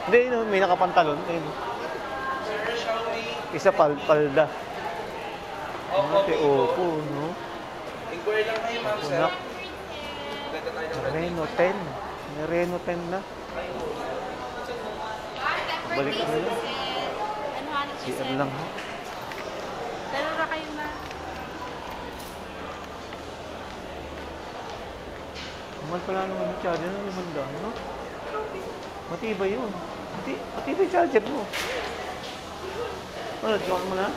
Hindi, no, may nakapantalon. Ayun. Isa palda. Opo, no? Inquiry lang kayo, ma'am, sir. Reno 10. May Reno 10 na. Balik ko na lang. CR lang, ha? Dalawa kayo na. Mahal pala naman yung charger ng 500, no? Matibay yun. Matibay charger mo. Ano, joke mo na?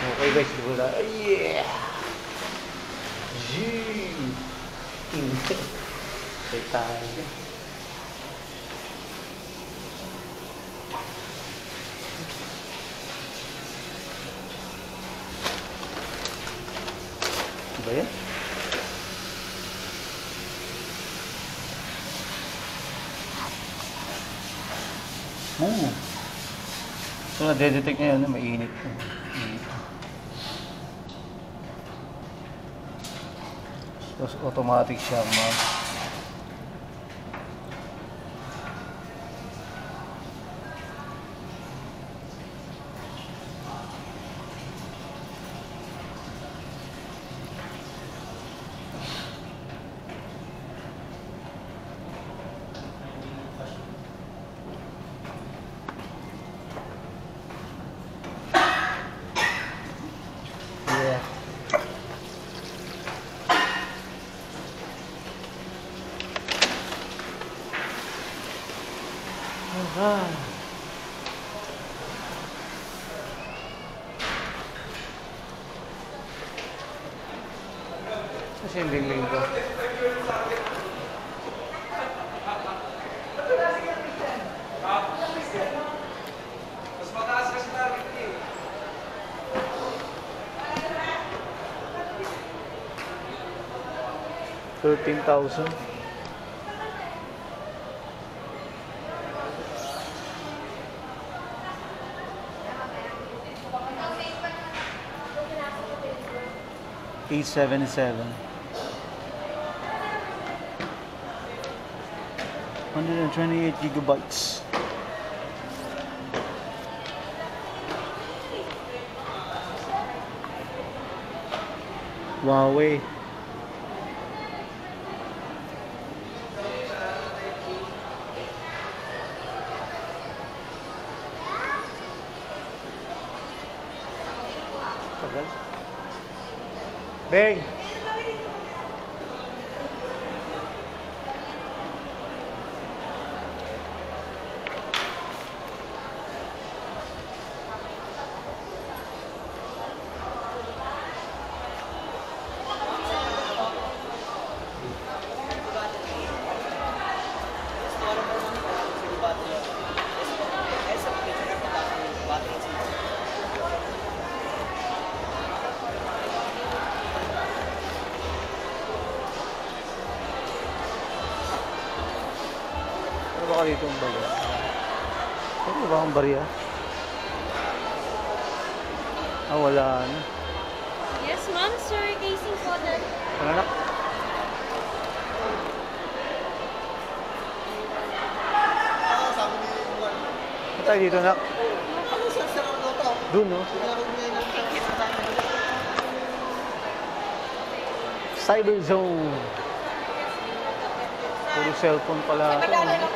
Okay guys, di ba na? Yeah! Gee! Hindi. Say tayo. Diba yan? So, na-detect niya yun na mainit. Tapos automatic siya, ma'am. Kasi yung dingling ko. Mas mataas kasi target eh. $13,000. $877. 128 gigabytes. Huawei. Tagal. Beng! Ano ba ka dito ang barya? Ano ba ang barya? Ah, wala na. Yes, ma'am, sir. Casing po na. Ano na? Ano tayo dito, nak? Doon, no? Cyber Zone. Puro cellphone pala ito, no?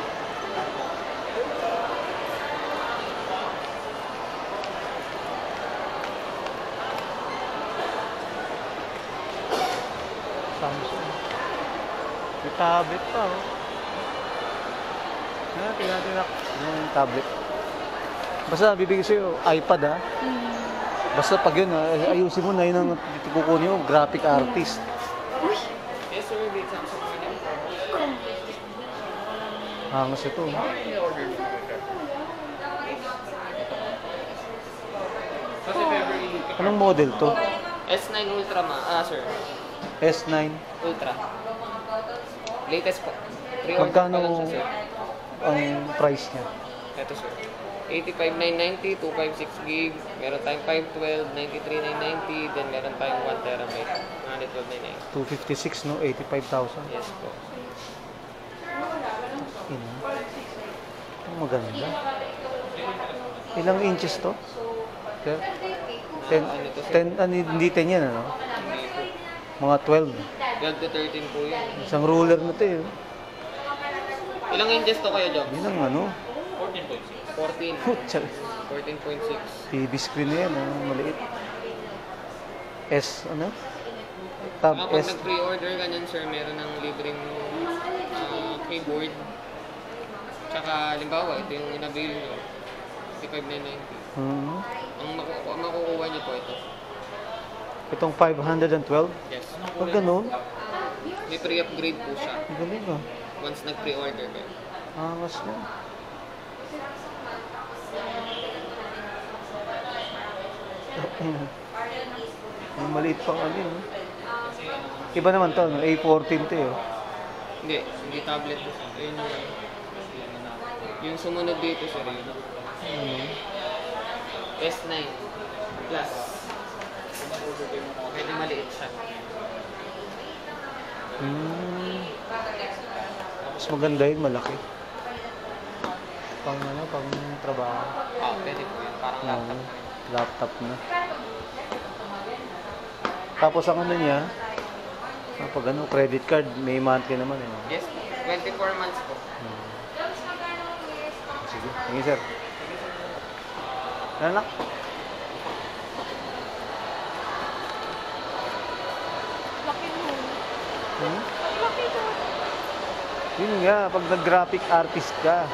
Samsung. May tablet pa, oh. Tingnan natin yung tablet. Basta bibigay sa'yo iPad, ha? Basta pag yun, ayusin mo na yun ang kukunin mo, graphic artist. Yes, sir. Wait, Samsung po niya. Hangas ito. Kasi February. Anong model to? S9 Ultra sir. S9. Ultra. Latest po. Pre-order Magkano pa lang siya, sir. ang price niya? Ito, sir. 85,990, 256 gig. Meron tayong 512, 93,990. Then meron tayong 1 terabyte. 112,990. 256, no? 85,000. Yes po. Maganda. Ilang inches to? Sir? 10, Ano to, sir? 10, hindi 10 yan, ano? Hindi po. Mga 12. 12 to 13 po yun. Isang ruler na to eh. Ilang inches to kayo, Job? Yun ang ano. 14. Putsa. 14.6. TV screen na yan, maliit. S, ano? Tab Kapag S. nag-pre-order ka niyan, sir, meron ng libreng keyboard. Tsaka, limbawa, ito yung in-avail nyo. 55,990. Hmm. Ang makukuha nyo po ito. Itong 512. Yes. Pag ganun, May pre-upgrade po siya. ang galing ah. Once nag-pre-order kayo. Angas na. Ang maliit pang ano yun. Iba naman to, no? A14 to eh. Hindi tablet po siya. Ayun yung sumunod dito, sir, yun. S9 Plus. Pwede maliit siya. Mas maganda yun, malaki. Pang ano, pang trabaho. Pwede po yun. Parang laptop. Laptop na. Tapos ang ano niya, pag ano, credit card, may monthly naman eh. Yes, 24 months po. Sige, sige sir. Ano na? Laki mo. Hmm? Laki mo. Yun nga, pag nag-graphic artist ka.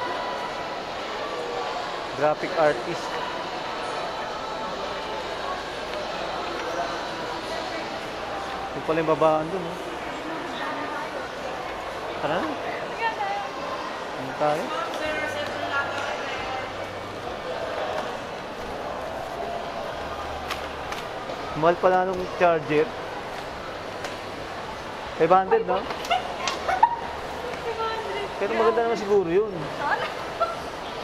Graphic artist. Yung pala yung babaan dun. Oh. Tara na. Ano tayo? Mahal pala nung charger. 500, no? Pero maganda naman siguro yun.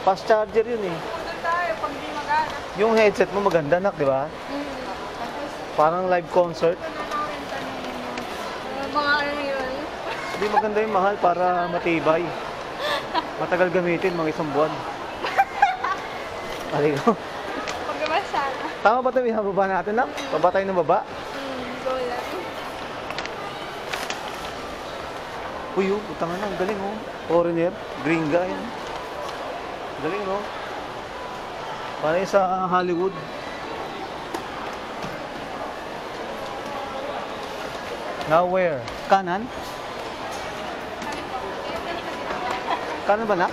Fast charger yun eh. Doon tayo pag di magana. Yung headset mo maganda, nak, di ba? Parang live concert. Mga ano yun. Hindi maganda yung mahal para matibay. Matagal gamitin, mga isang buwan. Aligo. Pag naman sana. Tama ba ito? Ibaba natin, nak? Baba tayo ng baba. Go lang. Uy, oh, utang na, ang galing, oh. Foreigner, green guy. Oh. Galing, oh. Parang sa Hollywood. Now where? Kanan? Kanan ba na?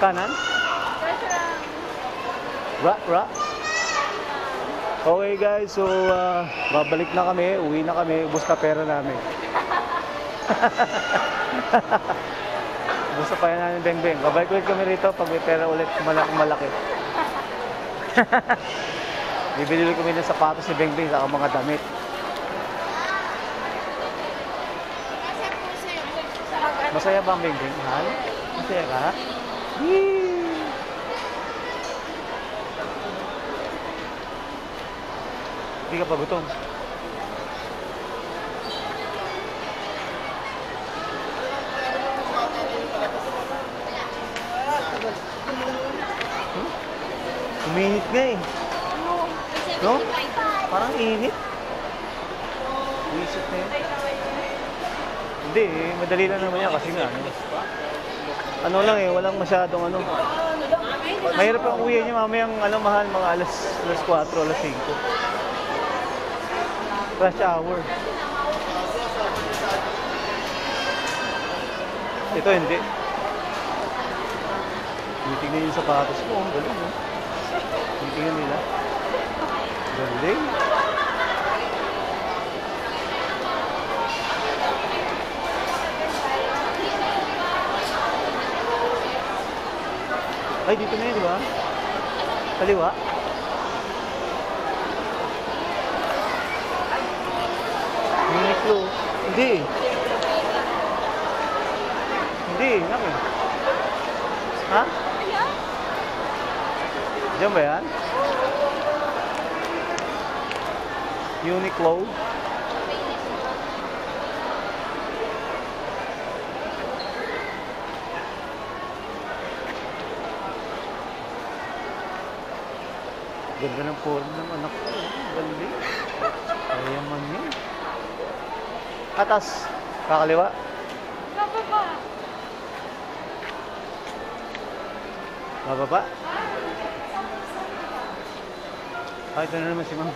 Kanan? Ra? Okay guys, so babalik na kami, uwi na kami, ubos na pera namin. Ubos na pera namin, Bengbeng. Babalik ulit kami rito pag may pera ulit, malaki. Bibili ulit kami ng sapatos ni Bengbeng saka mga damit. Masaya ba ang Bengbeng? Mahal? Masaya ka? Yee! Hindi ka pa gutom. Uminit nga eh. No? Parang init. Isip na yun. Hindi eh, madali lang naman yan kasi nga. Ano lang eh, walang masyadong ano. Mahirap ang uwi niya mamayang mahal, mga alas 4, alas 5. Rush hour. Ito hindi. Tinitingnan yung sapatos ko. Ang galing, no? Tinitingnan nila. Galing. Ay, dito na yun, di ba? Kaliwa? Uniqlo. Hindi. Hindi, naku. Ha? Diyan ba yan? Uniqlo. Ganda ng form ng anak ko. Galing. Kaya man yun. Atas. Kakaliwa. Bababa. Bababa. Ito na naman si ma'am.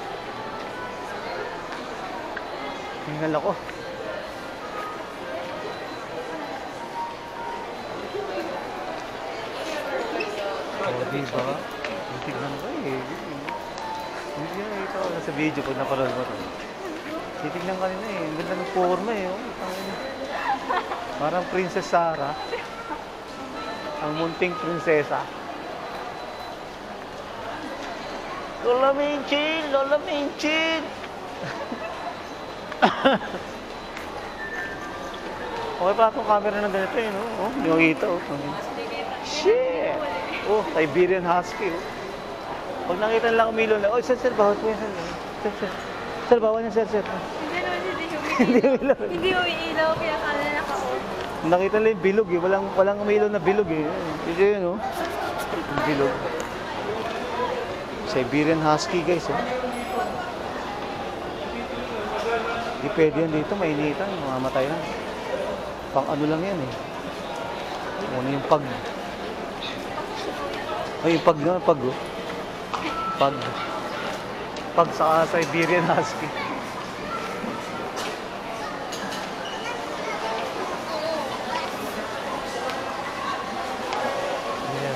Hingal ako. O, diba? Tignan ko eh. Hindi na ito sa video pag napanood mo ito. Titignan ka nila eh. Ang ganda ng forma eh. Oh. Parang Princess Sarah. Ang munting prinsesa. Lola Minchin! Lola Minchin! Okay pa itong camera ng ganito eh, no? Oh, hindi makita, oh. Shit! Oh, Siberian Husky, oh. Pag nakita nila umilo na, oh, sir, bawal po yan, sir. Sir, bawal yan, sir. Hindi naman Hindi umilaw. Hindi umiilaw, kaya kala naka-on. Nakita nila yung bilog eh. Walang umilaw na bilog eh. Ito yun, oh. Yung bilog. Siberian Husky, guys, oh. Hindi pwede yan dito, mainitan, mamamatay na. Pang ano lang yan eh. Ano yung pag. Ay, yung pag na, pag, oh. Pag sa Siberian Husky. Yeah.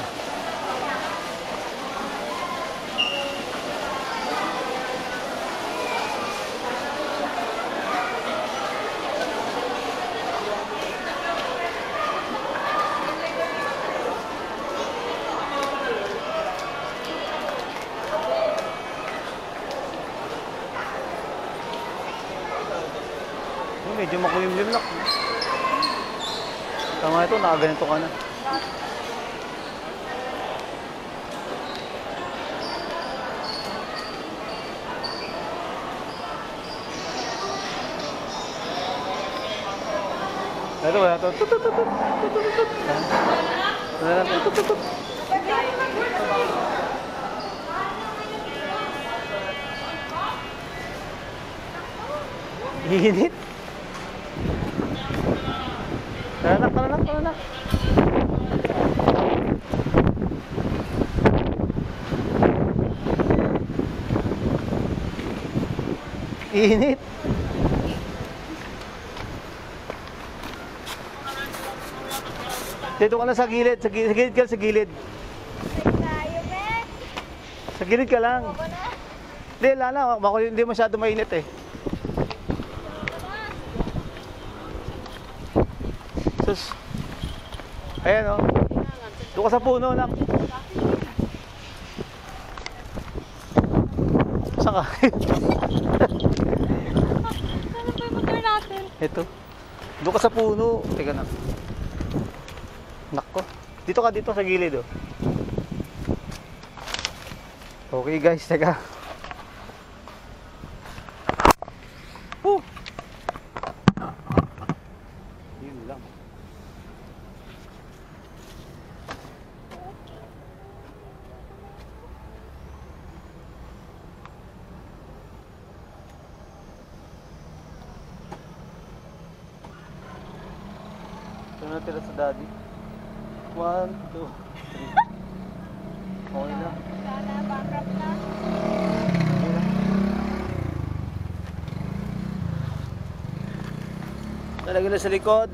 Medyo makulimlim na. Tama ito, nakaganito ka na. Ito ba? Ito. Tutututut. Tutututut. Init. Tara. Init. Dito ka lang sa gilid. Sa gilid ka, sa gilid. Sa gilid ka lang. Hindi, lala. Hindi masyado mainit eh. Sus. Ayan, oh. Doon ka sa puno lang. Saan ka? Ano ba yung motor natin? Ito. Doon ka sa puno. Teka na. Nako. Dito ka, dito sa gilid, oh. Okay, guys. Teka. Yun lang. Ito na tira sa daddy. 1, 2, 3. Okay na. Sana, bankrupt na. Talagyan na sa likod.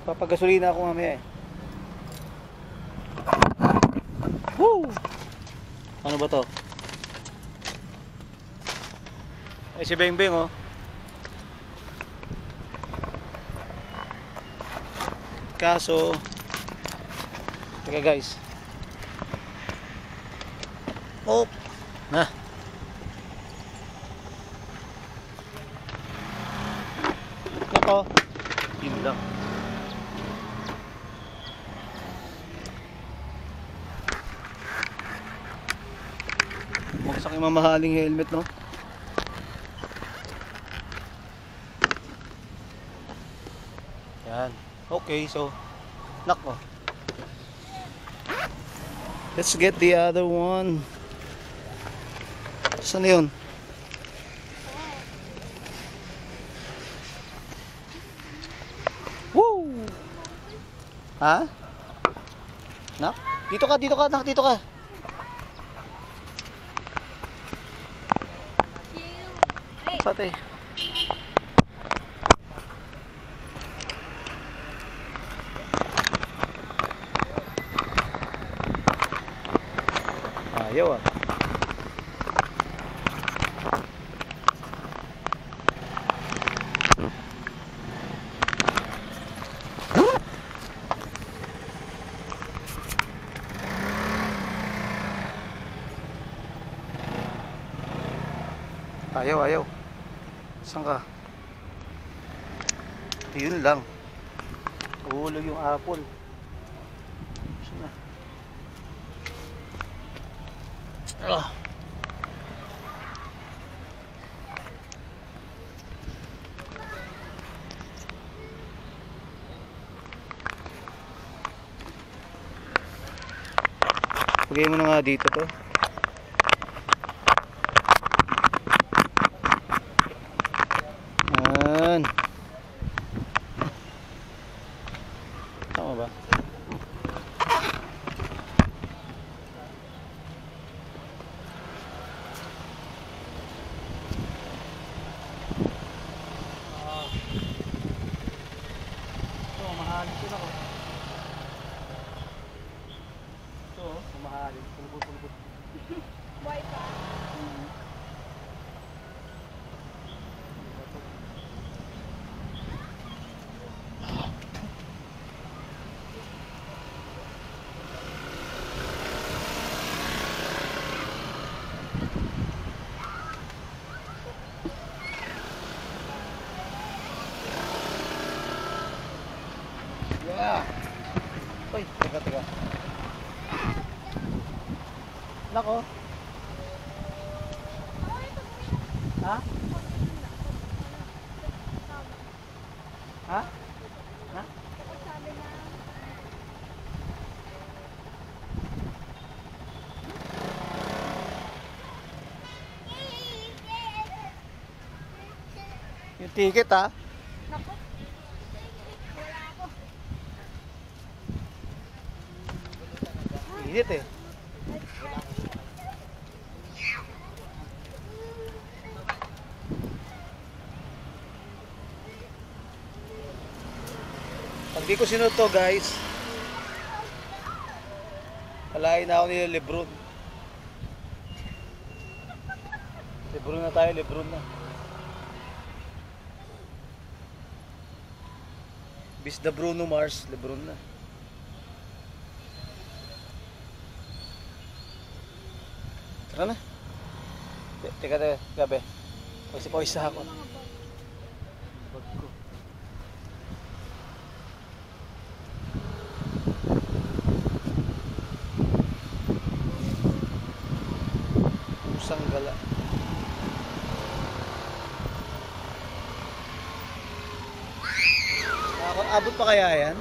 Papagasolina ako mamaya eh. Woo! Ano ba to? Ay si Beng Beng, oh. Kaso teka guys. Oh. Na. Nako. Yun lang. Magsak yung mamahaling helmet, no? Yan. Okay, so nako. Let's get the other one. Saan yun? Woo! Ha? Nak? Dito ka, dito ka, nak, dito ka. Pati. Ayaw ah. Ayaw, ayaw. Saan ka? Yun lang. Uhulog yung apple. Saan na? Ah. Lagay mo na nga dito to. Yan. Tama ba? Ito, mahalin ko na ko. Ito, mahalin. Pulbut-pulbut. Buhay pa. Yeah. Uy, teka. Nako. Ha? Ha? Ha? Sabi na. Yung ticket ha? Naku. Wala ako. Init eh. Pag di ko sinunod to guys, kalahin na ako nila Lebron. Lebron na tayo, Lebron na. Bis na Bruno Mars, Lebron na. Tara na. Teka, gabi. Pawis ako. Bag ko. Pusang gala. Abot pa kaya yan?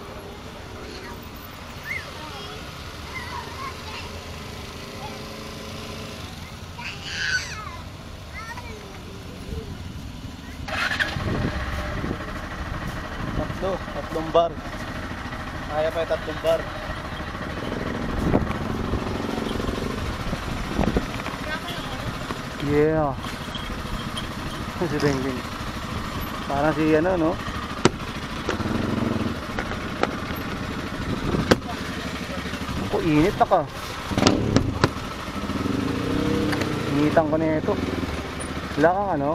Tatlong bar. Kaya pa yung 3 bar. Yeah. Si Bengbing. Parang si ano, no? Ako, init na ka. Initan ko na ito. Wala kang ano?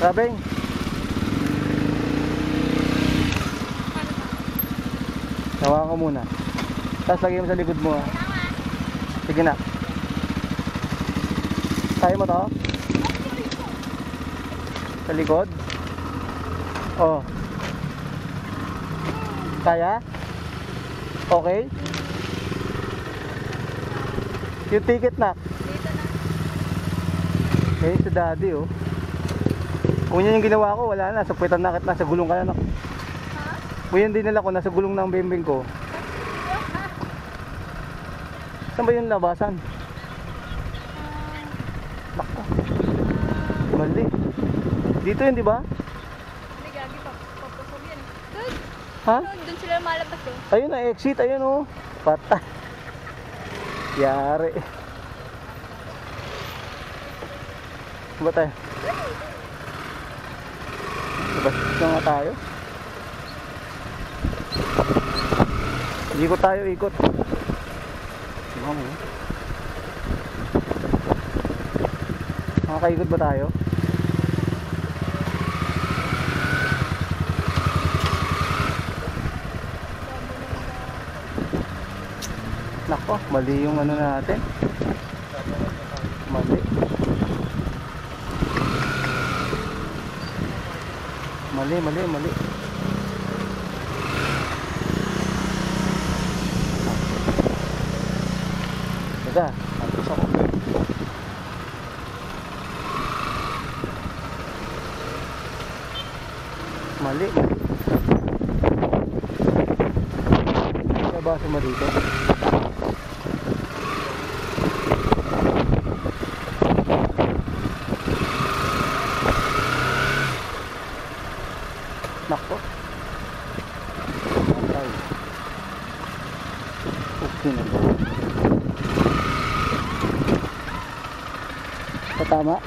Sabing. Tawa ko muna. Tapos lagay mo sa likod mo. Sige na. Kaya mo to? Sa likod? Oh. Kaya? Okay? Yung ticket na. Dito na. Eh, si daddy oh. Kung yan yung ginawa ko, wala na. Sapuitan na kita, nasa gulong ka na. No? Ha? Kung yan din nila ko, nasa gulong ng bembeng ko. Saan ba yung labasan? Bako. Mali. Dito yun, di ba? Hindi, gagi pa. Papasok yan. Doon. Ha? Doon sila malabas eh. Ayun na, exit. Ayun oh. Patay. Yari. Ba tayo? Labas na nga tayo. Ikot tayo, ikot. Makakaikot ba tayo? Nako, mali yung ano natin. Mali. Mali. Teka, tapos ako. Mali. Kaya ba sa dito? Nako. Okay. Okay na ba? Tama?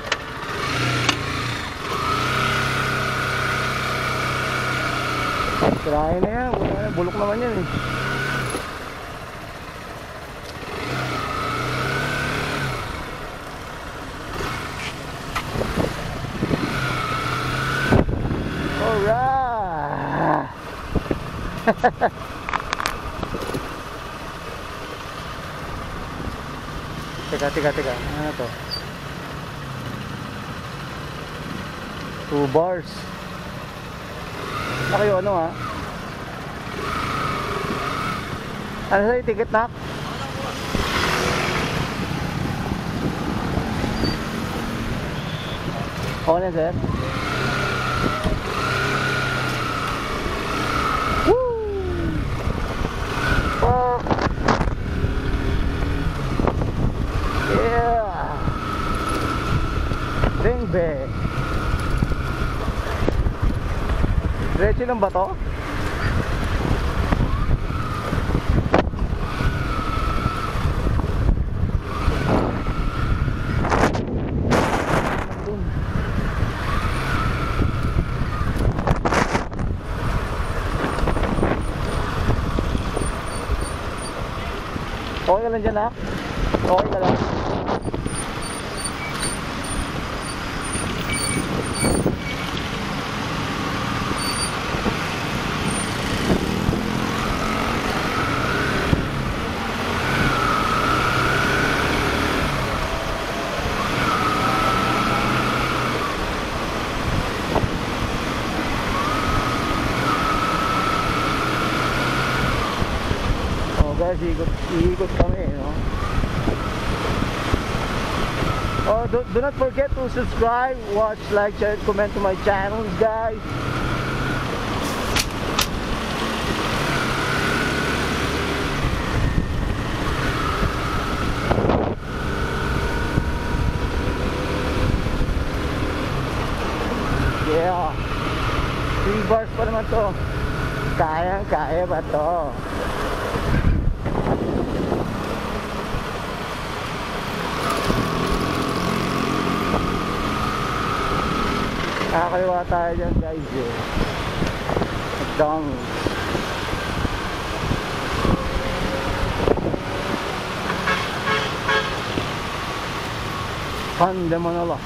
Sirahin na yan. Bulok naman yan eh. Alright! Teka. Ano to? 2 bars. Na kayo ano ha? Ano sa'yo? Ticket na? Oo na sir. Woo! Oh! Yeah! Bang bang! Diretso lang ba to? Okay ka lang dyan ha? Okay ka lang? Guys, iikot kami, no? Oh, do not forget to subscribe, watch, like, share, comment to my channels, guys. Yeah, 3 bars pa naman to. Kaya ba to? Nakakaliwa tayo dyan guys eh. McDonald's. Hyundai Manila.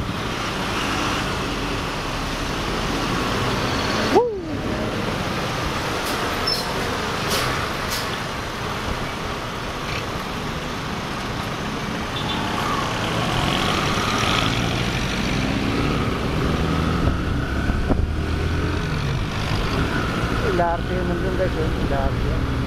Woo! LRT yun nandun guys, LRT.